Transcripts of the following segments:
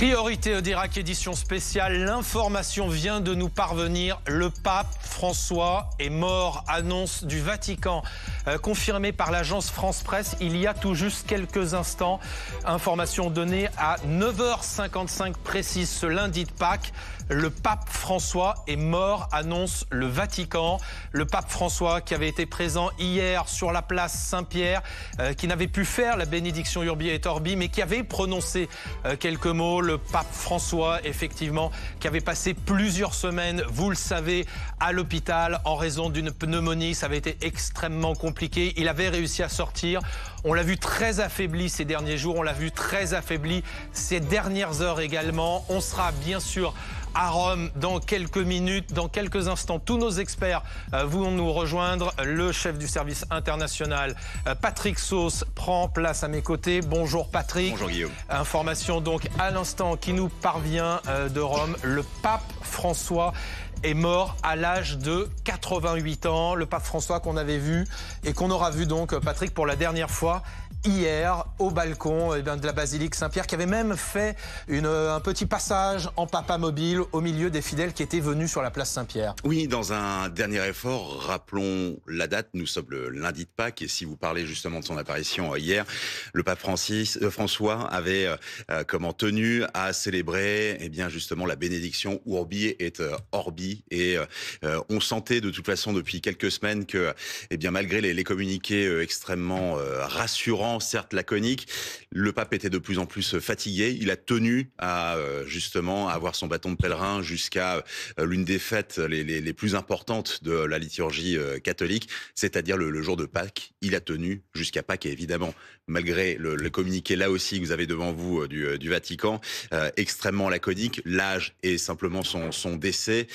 Priorité d'Irak, édition spéciale. L'information vient de nous parvenir. Le pape François est mort. Annonce du Vatican confirmée par l'agence France Presse il y a tout juste quelques instants. Information donnée à 9h55 précise ce lundi de Pâques. Le pape François est mort, annonce le Vatican. Le pape François qui avait été présent hier sur la place Saint-Pierre, qui n'avait pu faire la bénédiction Urbi et Orbi, mais qui avait prononcé quelques mots. Le pape François, effectivement, qui avait passé plusieurs semaines, vous le savez, à l'hôpital en raison d'une pneumonie. Ça avait été extrêmement compliqué. Il avait réussi à sortir. On l'a vu très affaibli ces derniers jours. On l'a vu très affaibli ces dernières heures également. On sera bien sûr à Rome dans quelques minutes, dans quelques instants. Tous nos experts vont nous rejoindre. Le chef du service international, Patrick Sauce, prend place à mes côtés. Bonjour Patrick. Bonjour Guillaume. Information donc à l'instant qui nous parvient de Rome. Le pape François est mort à l'âge de 88 ans. Le pape François qu'on avait vu et qu'on aura vu donc, Patrick, pour la dernière fois hier au balcon de la basilique Saint-Pierre, qui avait même fait un petit passage en papa mobile au milieu des fidèles qui étaient venus sur la place Saint-Pierre. Oui, dans un dernier effort, rappelons la date, nous sommes le lundi de Pâques, et si vous parlez justement de son apparition hier, le pape François avait tenu à célébrer bien justement la bénédiction Urbi et Orbi, et on sentait de toute façon depuis quelques semaines que malgré les communiqués extrêmement rassurants, certes laconique, le pape était de plus en plus fatigué. Il a tenu à justement avoir son bâton de pèlerin jusqu'à l'une des fêtes les plus importantes de la liturgie catholique, c'est-à-dire le jour de Pâques. Il a tenu jusqu'à Pâques, et évidemment, malgré le communiqué là aussi que vous avez devant vous du Vatican, extrêmement laconique, l'âge et simplement son décès,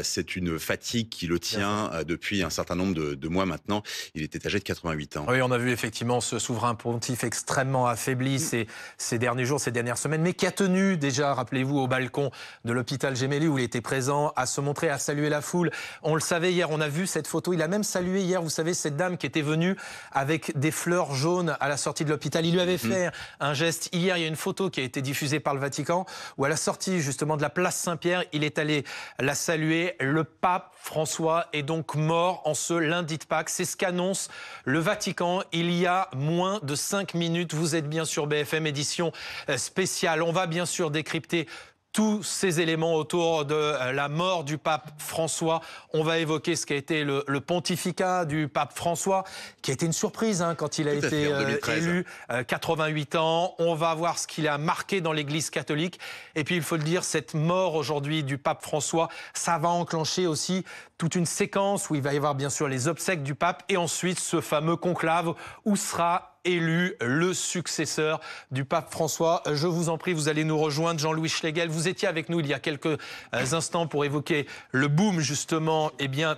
c'est une fatigue qui le tient depuis un certain nombre de mois maintenant. Il était âgé de 88 ans. Oui, on a vu effectivement ce souverain pontife extrêmement affaibli ces derniers jours, ces dernières semaines, mais qui a tenu déjà, rappelez-vous, au balcon de l'hôpital Gemelli où il était présent, à se montrer, à saluer la foule. On le savait hier, on a vu cette photo. Il a même salué hier, vous savez, cette dame qui était venue avec des fleurs jaunes à la sortie de l'hôpital. Il lui avait fait un geste hier. Il y a une photo qui a été diffusée par le Vatican où à la sortie justement de la place Saint-Pierre, il est allé la saluer. Le pape François est donc mort en ce lundi de Pâques. C'est ce qu'annonce le Vatican il y a moins de 5 minutes. Vous êtes bien sur BFM, édition spéciale. On va bien sûr décrypter tous ces éléments autour de la mort du pape François. On va évoquer ce qui a été le pontificat du pape François, qui a été une surprise quand il a été élu, 88 ans. On va voir ce qu'il a marqué dans l'Église catholique. Et puis, il faut le dire, cette mort aujourd'hui du pape François, ça va enclencher aussi toute une séquence où il va y avoir bien sûr les obsèques du pape et ensuite ce fameux conclave où sera élu le successeur du pape François. Je vous en prie, vous allez nous rejoindre, Jean-Louis Schlegel. Vous étiez avec nous il y a quelques instants pour évoquer le boom justement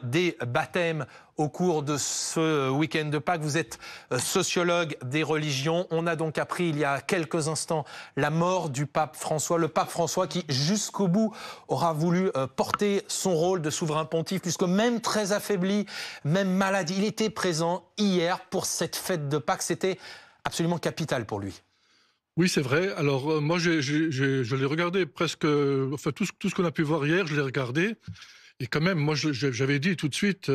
des baptêmes au cours de ce week-end de Pâques. Vous êtes sociologue des religions. On a donc appris il y a quelques instants la mort du pape François. Le pape François qui, jusqu'au bout, aura voulu porter son rôle de souverain pontife, puisque même très affaibli, même malade, il était présent hier pour cette fête de Pâques. C'était absolument capital pour lui. Oui, c'est vrai. Alors, moi, je l'ai regardé presque... Enfin, tout ce qu'on a pu voir hier, je l'ai regardé. Et quand même, moi, j'avais dit tout de suite...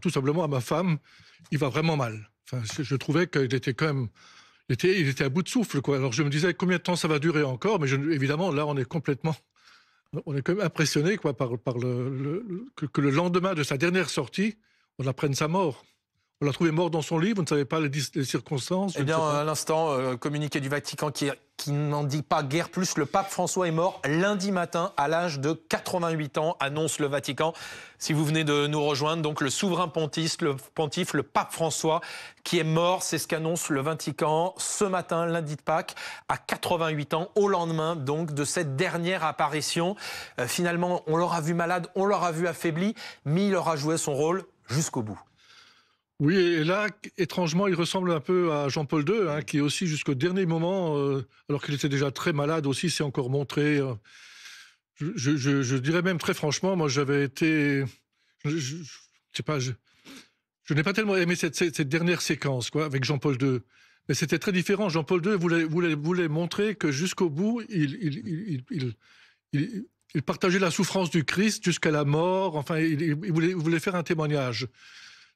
tout simplement à ma femme, il va vraiment mal. Enfin, je trouvais qu'il était quand même... Il était à bout de souffle, quoi. Alors je me disais, combien de temps ça va durer encore? Mais évidemment, là, on est quand même impressionné, quoi, par que le lendemain de sa dernière sortie, on apprenne sa mort. On l'a trouvé mort dans son lit, vous ne savez pas les circonstances? Eh bien, à l'instant, communiqué du Vatican qui n'en dit pas guère plus. Le pape François est mort lundi matin à l'âge de 88 ans, annonce le Vatican. Si vous venez de nous rejoindre, donc le souverain pontife, le pape François, qui est mort, c'est ce qu'annonce le Vatican ce matin, lundi de Pâques, à 88 ans, au lendemain donc de cette dernière apparition. Finalement, on l'aura vu malade, on l'aura vu affaibli, mais il aura joué son rôle jusqu'au bout. Oui, et là, étrangement, il ressemble un peu à Jean-Paul II, qui aussi, jusqu'au dernier moment, alors qu'il était déjà très malade aussi, s'est encore montré. Je dirais même très franchement, moi, j'avais été... Je sais pas, je n'ai pas tellement aimé cette dernière séquence, quoi, avec Jean-Paul II. Mais c'était très différent. Jean-Paul II voulait montrer que jusqu'au bout, il partageait la souffrance du Christ jusqu'à la mort. Enfin, il voulait faire un témoignage.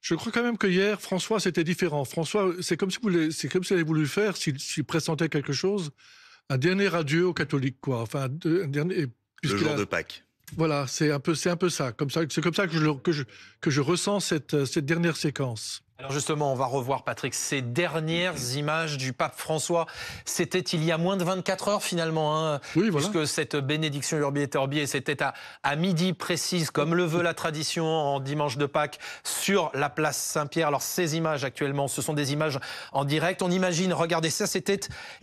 Je crois quand même que hier, François, c'était différent. François, c'est comme s'il avait voulu faire, s'il pressentait quelque chose, un dernier adieu aux catholiques, quoi. Enfin, un dernier. Le jour de Pâques. Voilà, c'est un peu ça. C'est comme ça que je ressens cette dernière séquence. Alors justement, on va revoir, Patrick, ces dernières images du pape François. C'était il y a moins de 24 heures finalement, hein, oui, voilà. Puisque cette bénédiction Urbi et Orbi, c'était à midi précise, comme le veut la tradition en dimanche de Pâques, sur la place Saint-Pierre. Alors ces images actuellement, ce sont des images en direct. On imagine, regardez ça, c'était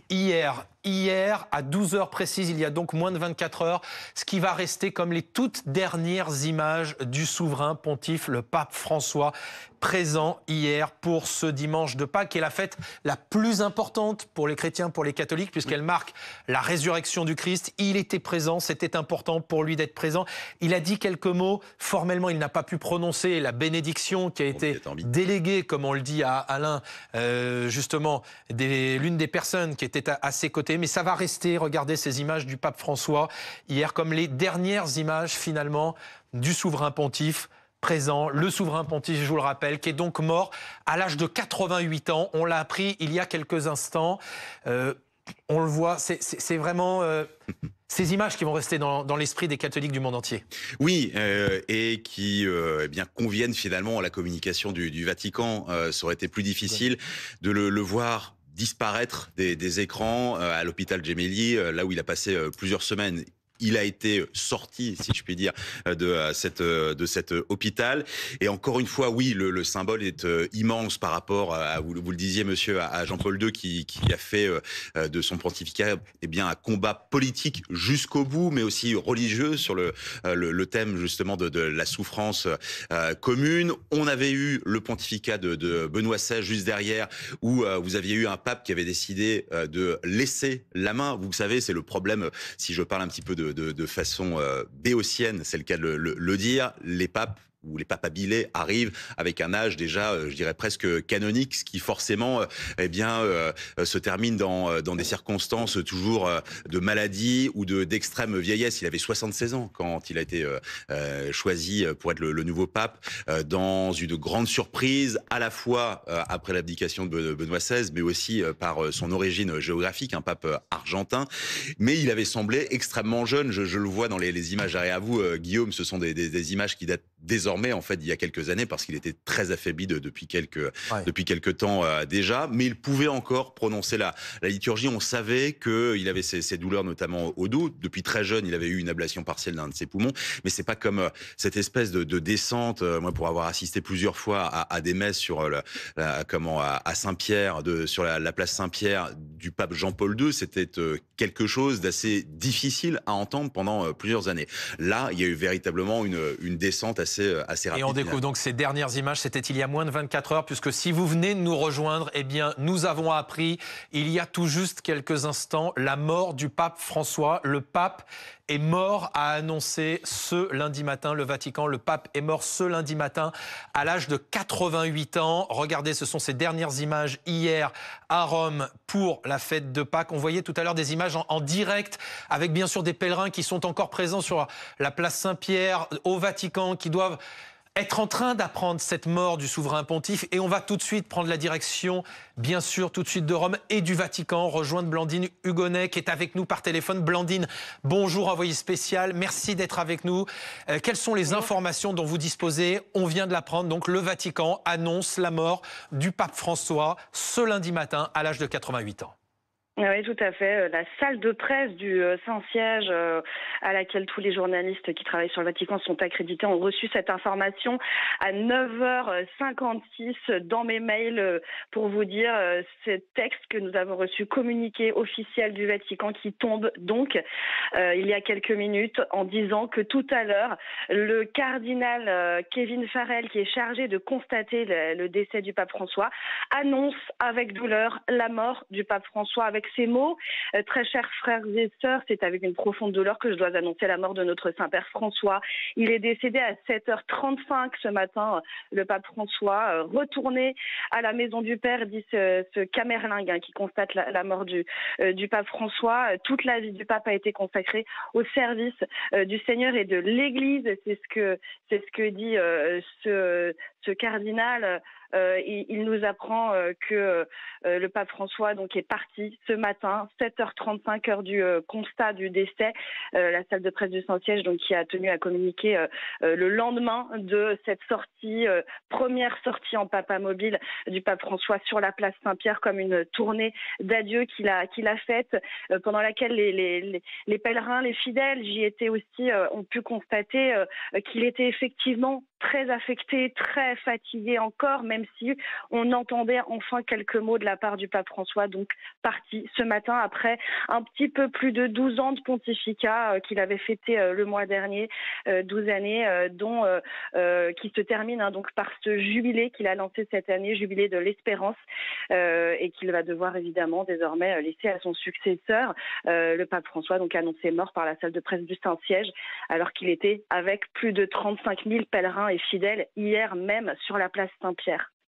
hier. Hier, à 12 heures précises, il y a donc moins de 24 heures, ce qui va rester comme les toutes dernières images du souverain pontife, le pape François, présent hier pour ce dimanche de Pâques, qui est la fête la plus importante pour les chrétiens, pour les catholiques, puisqu'elle marque la résurrection du Christ. Il était présent, c'était important pour lui d'être présent. Il a dit quelques mots. Formellement, il n'a pas pu prononcer la bénédiction qui a été déléguée, comme on le dit à Alain, justement, l'une des personnes qui était à ses côtés. Mais ça va rester, regardez ces images du pape François hier, comme les dernières images finalement du souverain pontife présent, le souverain pontife, je vous le rappelle, qui est donc mort à l'âge de 88 ans. On l'a appris il y a quelques instants. On le voit, c'est vraiment ces images qui vont rester dans l'esprit des catholiques du monde entier. Oui, et qui eh bien conviennent finalement à la communication du Vatican. Ça aurait été plus difficile de le voir disparaître des écrans à l'hôpital Gemelli, là où il a passé plusieurs semaines. Il a été sorti, si je puis dire, de cet hôpital. Et encore une fois, oui, le symbole est immense par rapport à, vous le disiez, monsieur, à Jean-Paul II, qui a fait de son pontificat eh bien un combat politique jusqu'au bout, mais aussi religieux sur le thème justement de la souffrance commune. On avait eu le pontificat de Benoît XVI juste derrière, où vous aviez eu un pape qui avait décidé de laisser la main. Vous savez, c'est le problème, si je parle un petit peu de façon béotienne, c'est le cas de le dire, les papes où les papes habilés arrivent avec un âge déjà, je dirais presque canonique, ce qui forcément, eh bien, se termine dans des circonstances toujours de maladie ou d'extrême vieillesse. Il avait 76 ans quand il a été choisi pour être le nouveau pape, dans une grande surprise, à la fois après l'abdication de Benoît XVI, mais aussi par son origine géographique, un pape argentin. Mais il avait semblé extrêmement jeune. Je le vois dans les images derrière vous, Guillaume. Ce sont des images qui datent désormais, en fait, il y a quelques années, parce qu'il était très affaibli depuis quelques temps déjà, mais il pouvait encore prononcer la liturgie. On savait qu'il avait ces douleurs, notamment au dos. Depuis très jeune, il avait eu une ablation partielle d'un de ses poumons, mais c'est pas comme cette espèce de descente. Moi, pour avoir assisté plusieurs fois à des messes sur à Saint-Pierre, sur la place Saint-Pierre du pape Jean-Paul II, c'était quelque chose d'assez difficile à entendre pendant plusieurs années. Là, il y a eu véritablement une descente assez rapide. Et on découvre donc ces dernières images, c'était il y a moins de 24 heures, puisque si vous venez de nous rejoindre, eh bien, nous avons appris, il y a tout juste quelques instants, la mort du pape François. Le pape est mort, a annoncé ce lundi matin le Vatican. Le pape est mort ce lundi matin à l'âge de 88 ans. Regardez, ce sont ces dernières images hier à Rome pour la fête de Pâques. On voyait tout à l'heure des images en direct avec bien sûr des pèlerins qui sont encore présents sur la place Saint-Pierre au Vatican, qui doivent être en train d'apprendre cette mort du souverain pontife. Et on va tout de suite prendre la direction, bien sûr, tout de suite de Rome et du Vatican, rejoindre Blandine Hugonnet qui est avec nous par téléphone. Blandine, bonjour, envoyé spécial, merci d'être avec nous. Quelles sont les informations dont vous disposez? On vient de l'apprendre, donc le Vatican annonce la mort du pape François ce lundi matin à l'âge de 88 ans. Oui, tout à fait. La salle de presse du Saint-Siège, à laquelle tous les journalistes qui travaillent sur le Vatican sont accrédités, ont reçu cette information à 9h56 dans mes mails pour vous dire ce texte que nous avons reçu, communiqué officiel du Vatican, qui tombe donc il y a quelques minutes, en disant que tout à l'heure, le cardinal Kevin Farrell, qui est chargé de constater le décès du pape François, annonce avec douleur la mort du pape François, avec avec ces mots. Très chers frères et sœurs, c'est avec une profonde douleur que je dois annoncer la mort de notre Saint-Père François. Il est décédé à 7h35 ce matin. Le pape François, retourné à la maison du Père, dit ce camerlingue qui constate la mort du pape François. Toute la vie du pape a été consacrée au service du Seigneur et de l'Église. C'est ce que dit ce cardinal. Il nous apprend que le pape François donc est parti ce matin, 7h35, heure du constat du décès. La salle de presse du Saint-Siège donc qui a tenu à communiquer le lendemain de cette sortie, première sortie en papamobile du pape François sur la place Saint-Pierre, comme une tournée d'adieu qu'il a faite, pendant laquelle les pèlerins, les fidèles, j'y étais aussi, ont pu constater qu'il était effectivement très affecté, très fatigué encore, même si on entendait enfin quelques mots de la part du pape François, donc parti ce matin après un petit peu plus de 12 ans de pontificat qu'il avait fêté le mois dernier, 12 années, dont qui se termine donc par ce jubilé qu'il a lancé cette année, jubilé de l'espérance, et qu'il va devoir évidemment désormais laisser à son successeur. Le pape François donc annoncé mort par la salle de presse du Saint-Siège, alors qu'il était avec plus de 35 000 pèlerins et fidèles hier même sur la place Saint-Pierre.